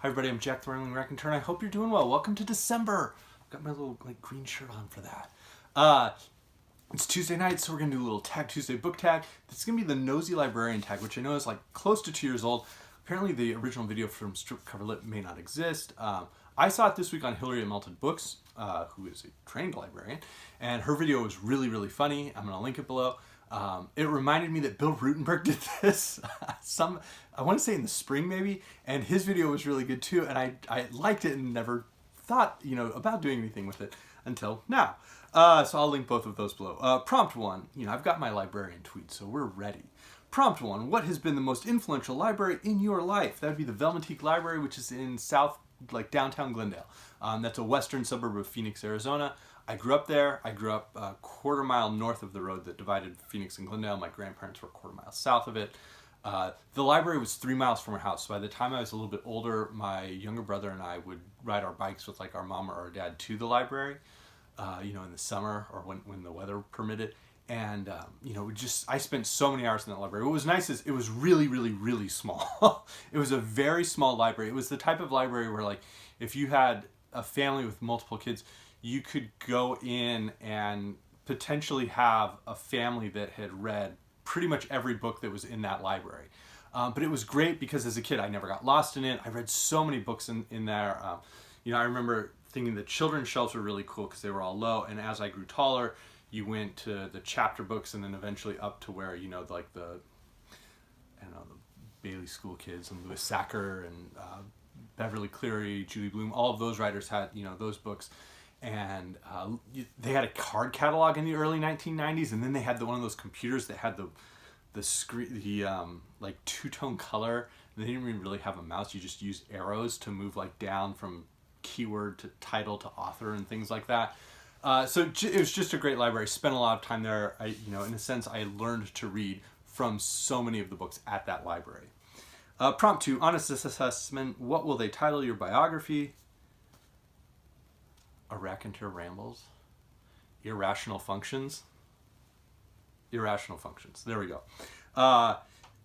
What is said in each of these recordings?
Hi everybody, I'm Jack the Rambling Raconteur, and I hope you're doing well. Welcome to December. I've got my little green shirt on for that. It's Tuesday night, so we're gonna do a little Tag Tuesday book tag. This is gonna be the Nosy Librarian Tag, which I know is close to 2 years old. Apparently the original video from Strip Cover Lit may not exist. I saw it this week on Hillary at Melted Books, who is a trained librarian, and her video was really, really funny. I'm gonna link it below. It reminded me that Bill Rutenberg did this I want to say in the spring maybe, and his video was really good too, and I liked it and never thought about doing anything with it until now. So I'll link both of those below. Prompt 1, I've got my librarian tweed, so we're ready. Prompt 1, what has been the most influential library in your life? That would be the Velmatique Library, which is in downtown Glendale. That's a western suburb of Phoenix, Arizona. I grew up there. I grew up a quarter mile north of the road that divided Phoenix and Glendale. My grandparents were a quarter mile south of it. The library was 3 miles from our house. So by the time I was a little bit older, my younger brother and I would ride our bikes with our mom or our dad to the library, in the summer or when the weather permitted. And, I spent so many hours in that library. What was nice is it was really, really, really small. It was a very small library. It was the type of library where if you had a family with multiple kids, you could go in and potentially have a family that had read pretty much every book that was in that library. But it was great because as a kid, I never got lost in it. I read so many books in there. I remember thinking the children's shelves were really cool because they were all low. And as I grew taller, you went to the chapter books and then eventually up to where, the Bailey School Kids and Louis Sacker and Beverly Cleary, Julie Blume, all of those writers had, those books. And they had a card catalog in the early 1990s, and then they had one of those computers that had the screen, the two-tone color. And they didn't even really have a mouse. You just used arrows to move down from keyword to title to author and things like that. So it was just a great library. Spent a lot of time there. In a sense, I learned to read from so many of the books at that library. Prompt 2, honest assessment. What will they title your biography? A Raconteur Rambles. Irrational Functions. Irrational Functions. There we go.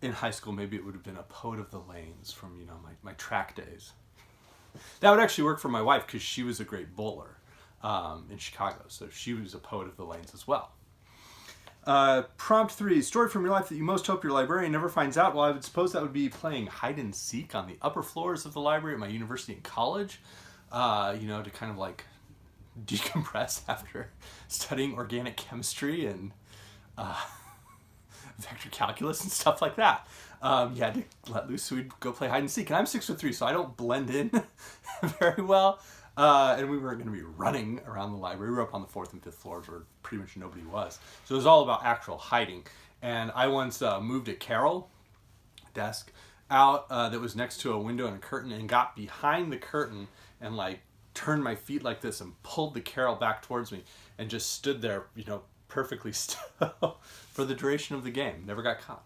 In high school, maybe it would have been A Poet of the Lanes from, my track days. That would actually work for my wife because she was a great bowler in Chicago. So she was a Poet of the Lanes as well. Prompt 3, story from your life that you most hope your librarian never finds out. Well, I would suppose that would be playing hide and seek on the upper floors of the library at my university and college. To kind of decompress after studying organic chemistry and vector calculus and stuff like that. To let loose, so we'd go play hide and seek. And I'm 6'3", so I don't blend in very well. And we weren't going to be running around the library. We were up on the 4th and 5th floors where pretty much nobody was. So it was all about actual hiding. And I once moved a Carol desk out that was next to a window and a curtain and got behind the curtain and turned my feet like this and pulled the Carol back towards me and just stood there, perfectly still for the duration of the game. Never got caught.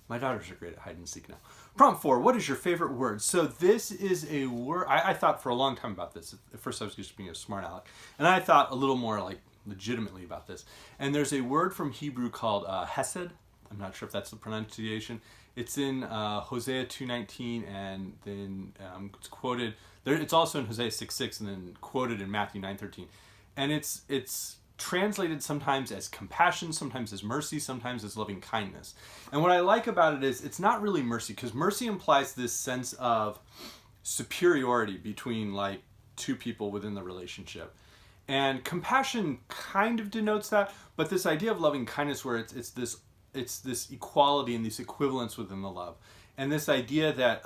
My daughters are great at hide and seek now. Prompt 4, what is your favorite word? So this is a word, I thought for a long time about this. At first I was just being a smart aleck. And I thought a little more legitimately about this. And there's a word from Hebrew called hesed. I'm not sure if that's the pronunciation. It's in Hosea 2:19, and then it's quoted there. It's also in Hosea 6:6, and then quoted in Matthew 9:13. And it's translated sometimes as compassion, sometimes as mercy, sometimes as loving kindness. And what I like about it is it's not really mercy, because mercy implies this sense of superiority between two people within the relationship. And compassion kind of denotes that, but this idea of loving kindness where it's this equality and this equivalence within the love. And this idea that,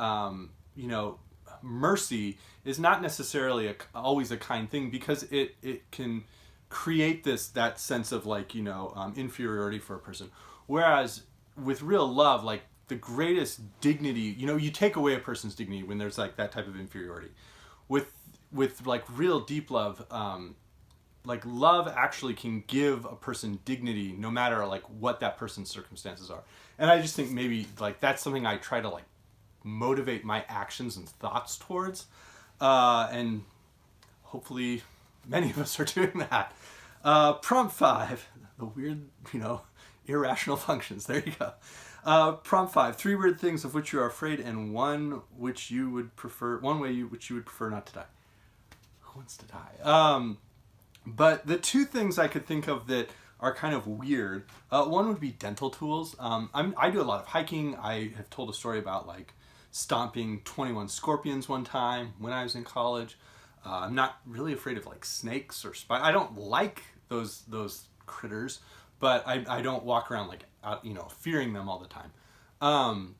mercy is not necessarily always a kind thing, because it can create that sense of inferiority for a person. Whereas with real love, the greatest dignity, you take away a person's dignity when there's that type of inferiority. With real deep love, love actually can give a person dignity no matter what that person's circumstances are. And I just think maybe that's something I try to motivate my actions and thoughts towards. And hopefully many of us are doing that. Prompt 5, the weird, irrational functions. There you go. Prompt 5. 3 weird things of which you are afraid and one way which you would prefer not to die. Who wants to die? But the 2 things I could think of that are kind of weird. One would be dental tools. I do a lot of hiking. I have told a story about like stomping 21 scorpions one time when I was in college. I'm not really afraid of like snakes or spiders. I don't like those critters, but I don't walk around like out, fearing them all the time.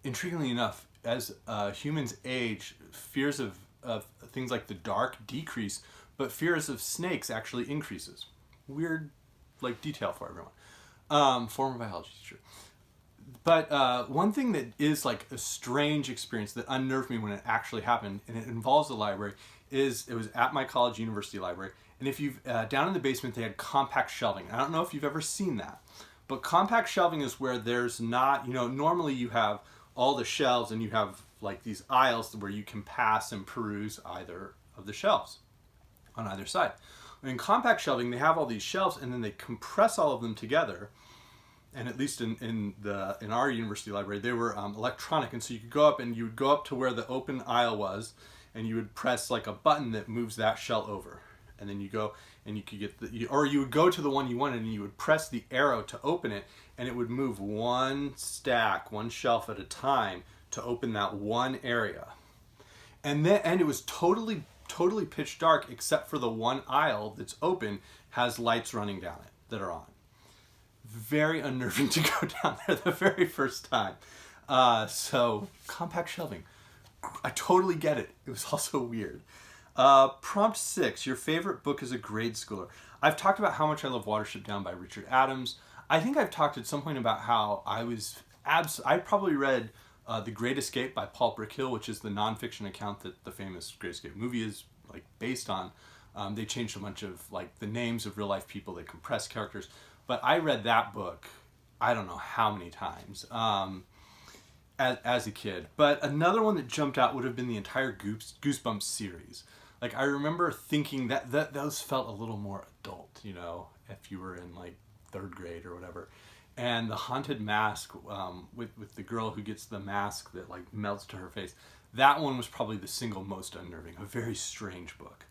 Intriguingly enough, as humans age, fears of things like the dark decrease, but fears of snakes actually increases. Weird, like, detail for everyone. Former biology teacher. But one thing that is like a strange experience that unnerved me when it actually happened, and it involves the library, is it was at my college university library. And if you've, down in the basement, they had compact shelving. I don't know if you've ever seen that, but compact shelving is where there's not, normally you have all the shelves and you have like these aisles where you can pass and peruse either of the shelves on either side. In compact shelving, they have all these shelves and then they compress all of them together. And at least in our university library, they were electronic. And so you could go up and you would go up to where the open aisle was and you would press like a button that moves that shelf over. And then you go and you could get or you would go to the one you wanted and you would press the arrow to open it, and it would move one shelf at a time to open that one area. And it was totally pitch dark except for the one aisle that's open has lights running down it that are on. Very unnerving to go down there the very first time. So compact shelving. I totally get it. It was also weird. Prompt 6, your favorite book as a grade schooler. I've talked about how much I love Watership Down by Richard Adams. I think I've talked at some point about how I probably read The Great Escape by Paul Brickhill, which is the nonfiction account that the famous Great Escape movie is like based on. They changed a bunch of like the names of real life people, they compressed characters. But I read that book, I don't know how many times. As a kid. But another one that jumped out would have been the entire Goosebumps series. Like, I remember thinking that those felt a little more adult, if you were in like 3rd grade or whatever. And the haunted mask with the girl who gets the mask that like melts to her face, that one was probably the single most unnerving. A very strange book.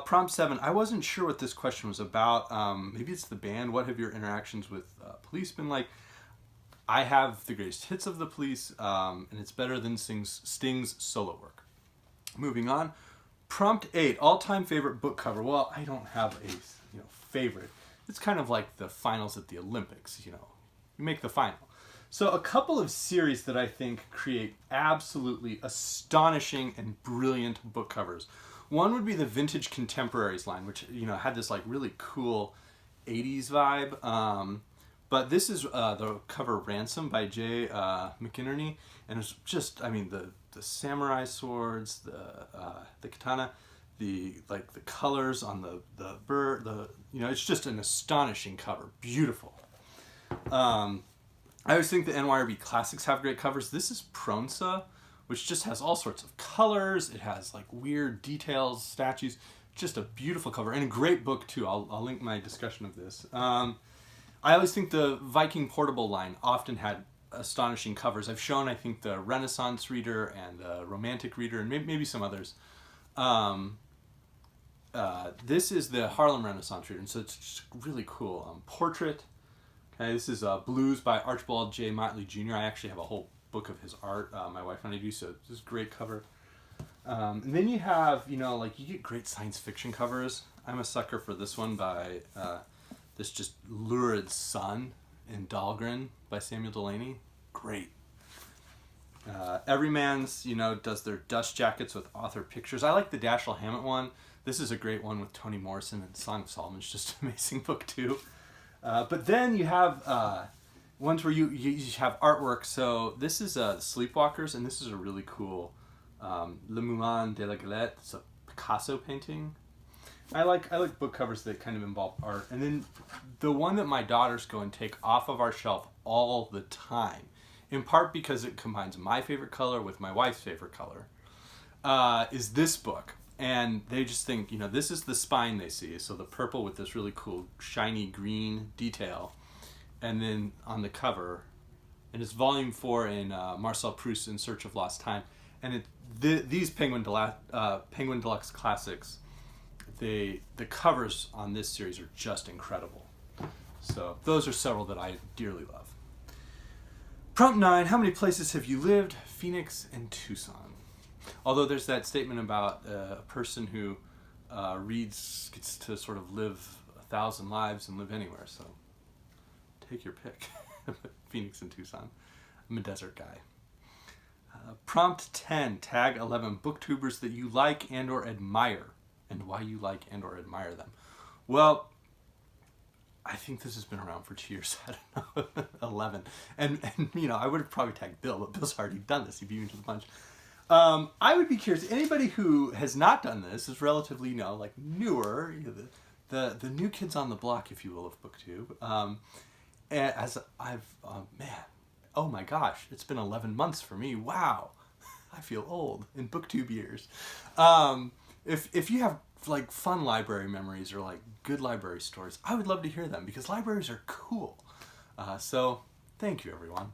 Prompt 7, I wasn't sure what this question was about. Maybe it's the band. What have your interactions with police been like? I have the greatest hits of the Police, and it's better than Sting's solo work. Moving on. Prompt 8, all-time favorite book cover. Well, I don't have a favorite. It's kind of like the finals at the Olympics, You make the final. So a couple of series that I think create absolutely astonishing and brilliant book covers. One would be the Vintage Contemporaries line, which had this like really cool 80s vibe. But this is the cover Ransom by Jay McInerney, and it's just, the samurai swords, the katana, the colors on the bird, it's just an astonishing cover, beautiful. I always think the NYRB classics have great covers. This is Proust, which just has all sorts of colors. It has like weird details, statues, just a beautiful cover and a great book too. I'll link my discussion of this. I always think the Viking Portable line often had astonishing covers. I've shown, I think, the Renaissance Reader and the Romantic Reader and maybe some others. This is the Harlem Renaissance Reader, and so it's just really cool. Portrait. Okay, this is Blues by Archibald J. Motley Jr. I actually have a whole book of his art. My wife and I do, so this is a great cover. And then you have, you get great science fiction covers. I'm a sucker for this one by... this just lurid sun in Dhalgren by Samuel Delany. Great. Everyman's, does their dust jackets with author pictures. I like the Dashiell Hammett one. This is a great one with Toni Morrison, and Song of Solomon is just an amazing book too. But then you have ones where you have artwork. So this is Sleepwalkers, and this is a really cool Le Moulin de la Galette. It's a Picasso painting. I like book covers that kind of involve art. And then the one that my daughters go and take off of our shelf all the time, in part because it combines my favorite color with my wife's favorite color, is this book. And they just think, this is the spine they see. So the purple with this really cool shiny green detail. and then on the cover, and it's volume 4 in Marcel Proust In Search of Lost Time, and these Penguin Deluxe Classics, the covers on this series are just incredible. So those are several that I dearly love. Prompt 9, how many places have you lived? Phoenix and Tucson. Although there's that statement about a person who reads gets to sort of live 1,000 lives and live anywhere, so take your pick. Phoenix and Tucson. I'm a desert guy. Prompt 10, tag 11, booktubers that you like and or admire, and why you like and or admire them. Well, I think this has been around for 2 years. I don't know, 11. And you know, I would have probably tagged Bill, but Bill's already done this. He beat me to the punch. I would be curious, anybody who has not done this is relatively, you know, like newer, you know, the new kids on the block, if you will, of BookTube. As I've, man, oh my gosh, it's been 11 months for me. Wow. I feel old in BookTube years. If you have like fun library memories or like good library stories, I would love to hear them because libraries are cool. So thank you, everyone.